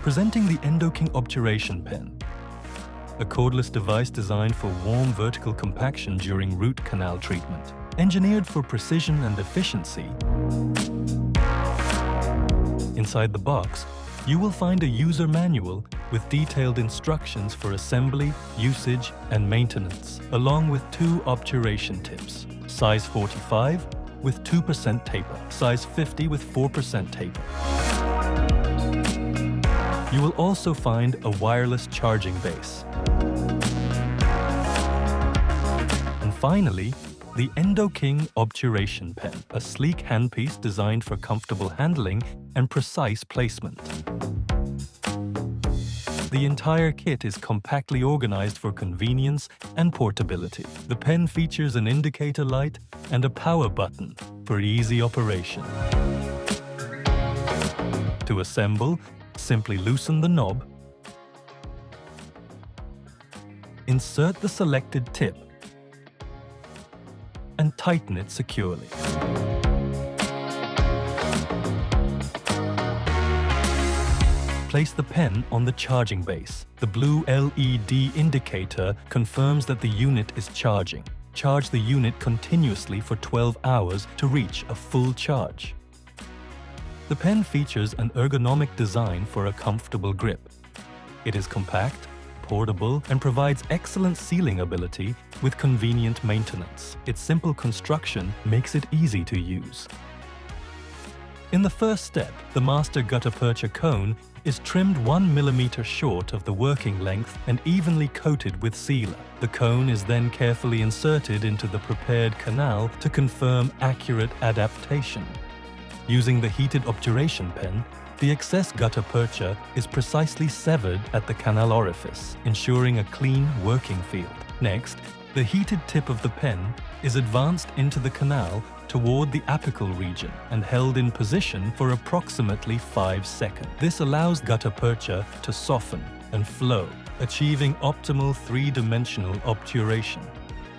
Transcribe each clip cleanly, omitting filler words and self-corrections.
Presenting the Endoking Obturation Pen, a cordless device designed for warm vertical compaction during root canal treatment. Engineered for precision and efficiency, inside the box, you will find a user manual with detailed instructions for assembly, usage, and maintenance, along with 2 obturation tips: size 45 with 2% taper, size 50 with 4% taper. You will also find a wireless charging base. And finally, the Endoking Obturation Pen, a sleek handpiece designed for comfortable handling and precise placement. The entire kit is compactly organized for convenience and portability. The pen features an indicator light and a power button for easy operation. To assemble, simply loosen the knob, insert the selected tip, and tighten it securely. Place the pen on the charging base. The blue LED indicator confirms that the unit is charging. Charge the unit continuously for 12 hours to reach a full charge. The pen features an ergonomic design for a comfortable grip. It is compact, portable, and provides excellent sealing ability with convenient maintenance. Its simple construction makes it easy to use. In the first step, the master gutta-percha cone is trimmed 1 mm short of the working length and evenly coated with sealer. The cone is then carefully inserted into the prepared canal to confirm accurate adaptation. Using the heated obturation pen, the excess gutta-percha is precisely severed at the canal orifice, ensuring a clean working field. Next, the heated tip of the pen is advanced into the canal toward the apical region and held in position for approximately 5 seconds. This allows gutta-percha to soften and flow, achieving optimal 3-dimensional obturation.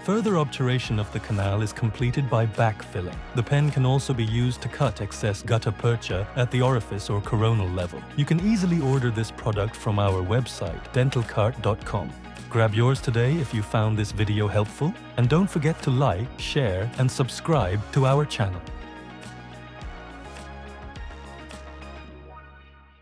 Further obturation of the canal is completed by backfilling. The pen can also be used to cut excess gutta-percha at the orifice or coronal level. You can easily order this product from our website, dentalkart.com. Grab yours today if you found this video helpful, and don't forget to like, share, and subscribe to our channel.